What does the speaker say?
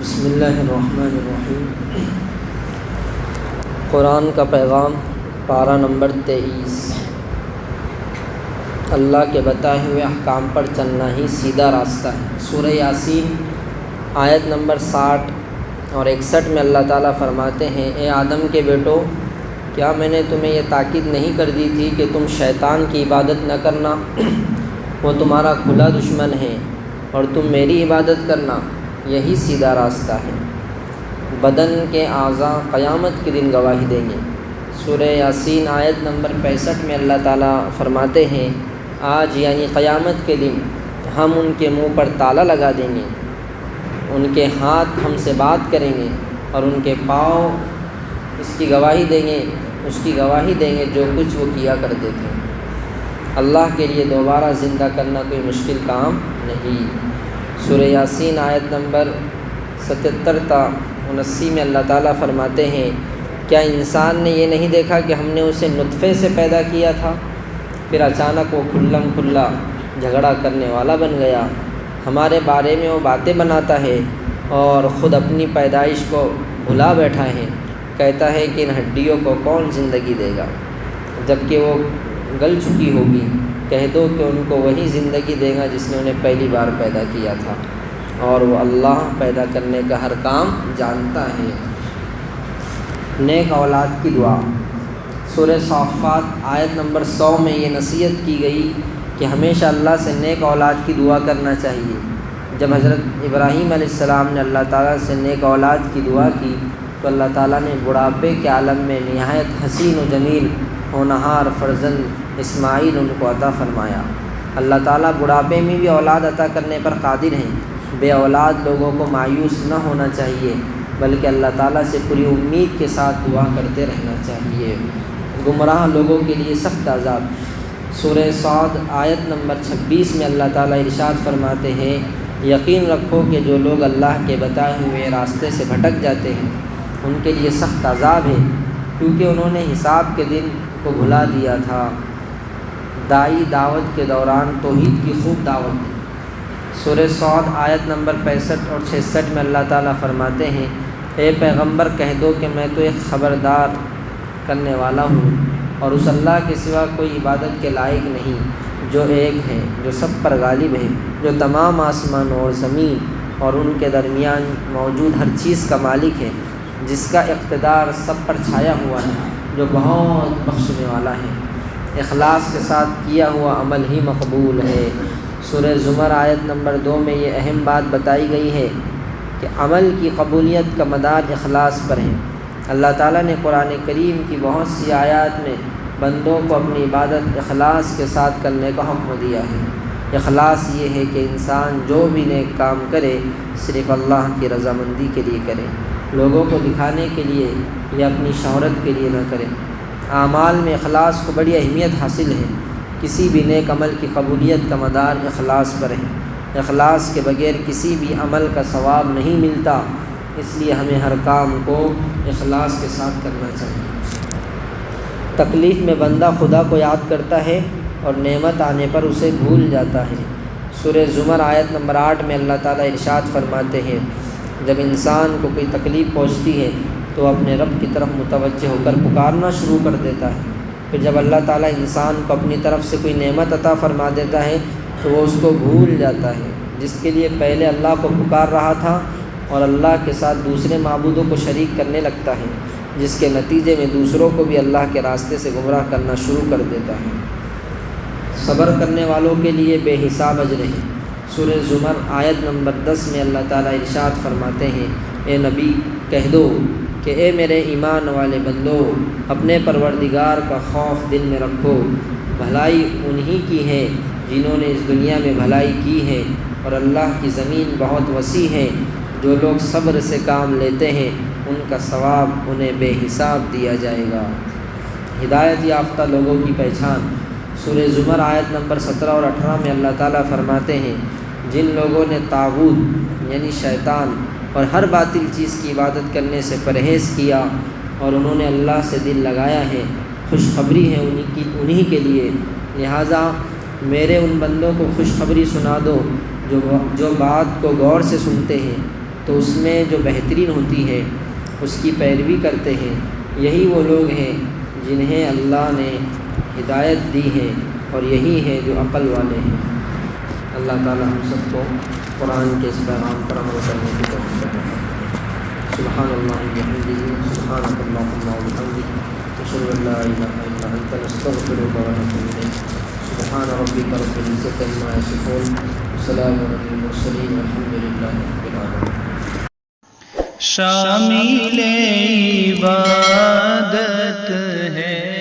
بسم اللہ الرحمن الرحیم۔ قرآن کا پیغام، پارہ نمبر 23۔ اللہ کے بتائے ہوئے احکام پر چلنا ہی سیدھا راستہ ہے۔ سورہ یاسین آیت نمبر 60 اور 61 میں اللہ تعالیٰ فرماتے ہیں، اے آدم کے بیٹو، کیا میں نے تمہیں یہ تاکید نہیں کر دی تھی کہ تم شیطان کی عبادت نہ کرنا؟ وہ تمہارا کھلا دشمن ہے، اور تم میری عبادت کرنا، یہی سیدھا راستہ ہے۔ بدن کے اعضاء قیامت کے دن گواہی دیں گے۔ سورہ یاسین آیت نمبر 65 میں اللہ تعالیٰ فرماتے ہیں، آج یعنی قیامت کے دن ہم ان کے منہ پر تالا لگا دیں گے، ان کے ہاتھ ہم سے بات کریں گے، اور ان کے پاؤں اس کی گواہی دیں گے جو کچھ وہ کیا کرتے تھے۔ اللہ کے لیے دوبارہ زندہ کرنا کوئی مشکل کام نہیں۔ سورہ یاسین آیت نمبر 77 تا 79 میں اللہ تعالیٰ فرماتے ہیں، کیا انسان نے یہ نہیں دیکھا کہ ہم نے اسے نطفے سے پیدا کیا تھا، پھر اچانک وہ کھلم کھلا جھگڑا کرنے والا بن گیا۔ ہمارے بارے میں وہ باتیں بناتا ہے اور خود اپنی پیدائش کو بھلا بیٹھا ہے۔ کہتا ہے کہ ان ہڈیوں کو کون زندگی دے گا جب کہ وہ گل چکی ہوگی؟ کہہ دو کہ ان کو وہی زندگی دے گا جس نے انہیں پہلی بار پیدا کیا تھا، اور وہ اللہ پیدا کرنے کا ہر کام جانتا ہے۔ نیک اولاد کی دعا۔ سورہ صافات آیت نمبر 100 میں یہ نصیحت کی گئی کہ ہمیشہ اللہ سے نیک اولاد کی دعا کرنا چاہیے۔ جب حضرت ابراہیم علیہ السلام نے اللہ تعالیٰ سے نیک اولاد کی دعا کی تو اللہ تعالیٰ نے بڑھاپے کے عالم میں نہایت حسین و جمیل ہونہار فرزند اسماعیل ان کو عطا فرمایا۔ اللہ تعالیٰ بڑھاپے میں بھی اولاد عطا کرنے پر قادر ہیں۔ بے اولاد لوگوں کو مایوس نہ ہونا چاہیے، بلکہ اللہ تعالیٰ سے پوری امید کے ساتھ دعا کرتے رہنا چاہیے۔ گمراہ لوگوں کے لیے سخت عذاب۔ سورہ صاد آیت نمبر 26 میں اللہ تعالیٰ ارشاد فرماتے ہیں، یقین رکھو کہ جو لوگ اللہ کے بتائے ہوئے راستے سے بھٹک جاتے ہیں ان کے لیے سخت عذاب ہے، کیونکہ انہوں نے حساب کے دن کو بھلا دیا تھا۔ دائی دعوت کے دوران توحید کی خوب دعوت دی۔ سورہ صاد آیت نمبر 65 اور 66 میں اللہ تعالیٰ فرماتے ہیں، اے پیغمبر کہہ دو کہ میں تو ایک خبردار کرنے والا ہوں، اور اس اللہ کے سوا کوئی عبادت کے لائق نہیں جو ایک ہے، جو سب پر غالب ہے، جو تمام آسمان اور زمین اور ان کے درمیان موجود ہر چیز کا مالک ہے، جس کا اقتدار سب پر چھایا ہوا ہے، جو بہت بخشنے والا ہے۔ اخلاص کے ساتھ کیا ہوا عمل ہی مقبول ہے۔ سورہ زمر آیت نمبر 2 میں یہ اہم بات بتائی گئی ہے کہ عمل کی قبولیت کا مدار اخلاص پر ہے۔ اللہ تعالیٰ نے قرآن کریم کی بہت سی آیات میں بندوں کو اپنی عبادت اخلاص کے ساتھ کرنے کا حکم دیا ہے۔ اخلاص یہ ہے کہ انسان جو بھی نیک کام کرے صرف اللہ کی رضامندی کے لیے کرے، لوگوں کو دکھانے کے لیے یا اپنی شہرت کے لیے نہ کرے۔ اعمال میں اخلاص کو بڑی اہمیت حاصل ہے۔ کسی بھی نیک عمل کی قبولیت کا مدار اخلاص پر ہے۔ اخلاص کے بغیر کسی بھی عمل کا ثواب نہیں ملتا، اس لیے ہمیں ہر کام کو اخلاص کے ساتھ کرنا چاہیے۔ تکلیف میں بندہ خدا کو یاد کرتا ہے اور نعمت آنے پر اسے بھول جاتا ہے۔ سورہ زمر آیت نمبر 8 میں اللہ تعالیٰ ارشاد فرماتے ہیں، جب انسان کو کوئی تکلیف پہنچتی ہے تو اپنے رب کی طرف متوجہ ہو کر پکارنا شروع کر دیتا ہے۔ پھر جب اللہ تعالیٰ انسان کو اپنی طرف سے کوئی نعمت عطا فرما دیتا ہے تو وہ اس کو بھول جاتا ہے، جس کے لیے پہلے اللہ کو پکار رہا تھا، اور اللہ کے ساتھ دوسرے معبودوں کو شریک کرنے لگتا ہے، جس کے نتیجے میں دوسروں کو بھی اللہ کے راستے سے گمراہ کرنا شروع کر دیتا ہے۔ صبر کرنے والوں کے لیے بے حساب اجر ہے۔ سورہ زمر آیت نمبر 10 میں اللہ تعالیٰ ارشاد فرماتے ہیں، اے نبی کہہ دو کہ اے میرے ایمان والے بندو، اپنے پروردگار کا خوف دل میں رکھو۔ بھلائی انہی کی ہے جنہوں نے اس دنیا میں بھلائی کی ہے، اور اللہ کی زمین بہت وسیع ہے۔ جو لوگ صبر سے کام لیتے ہیں ان کا ثواب انہیں بے حساب دیا جائے گا۔ ہدایت یافتہ لوگوں کی پہچان۔ سورہ زمر آیت نمبر 17 اور 18 میں اللہ تعالیٰ فرماتے ہیں، جن لوگوں نے طاغوت یعنی شیطان اور ہر باطل چیز کی عبادت کرنے سے پرہیز کیا اور انہوں نے اللہ سے دل لگایا ہے، خوشخبری ہے انہی کے لیے۔ لہٰذا میرے ان بندوں کو خوشخبری سنا دو جو بات کو غور سے سنتے ہیں تو اس میں جو بہترین ہوتی ہے اس کی پیروی کرتے ہیں، یہی وہ لوگ ہیں جنہیں اللہ نے ہدایت دی ہے، اور یہی ہے جو عقل والے ہیں۔ اللہ تعالی ہم سب کو قرآن کے اس پیغام پر عمل کرنے کی توفیق عطا فرمائے۔ سبحان اللہ وبحمدہ، سبحانک اللہم وبحمدک، اشہد ان لا الہ الا انت، نستغفرک ونتوب الیک۔ سبحان ربک رب العزۃ عما یصفون، وسلام علی المرسلین، والحمد للہ رب العالمین۔ شامل عبادت ہے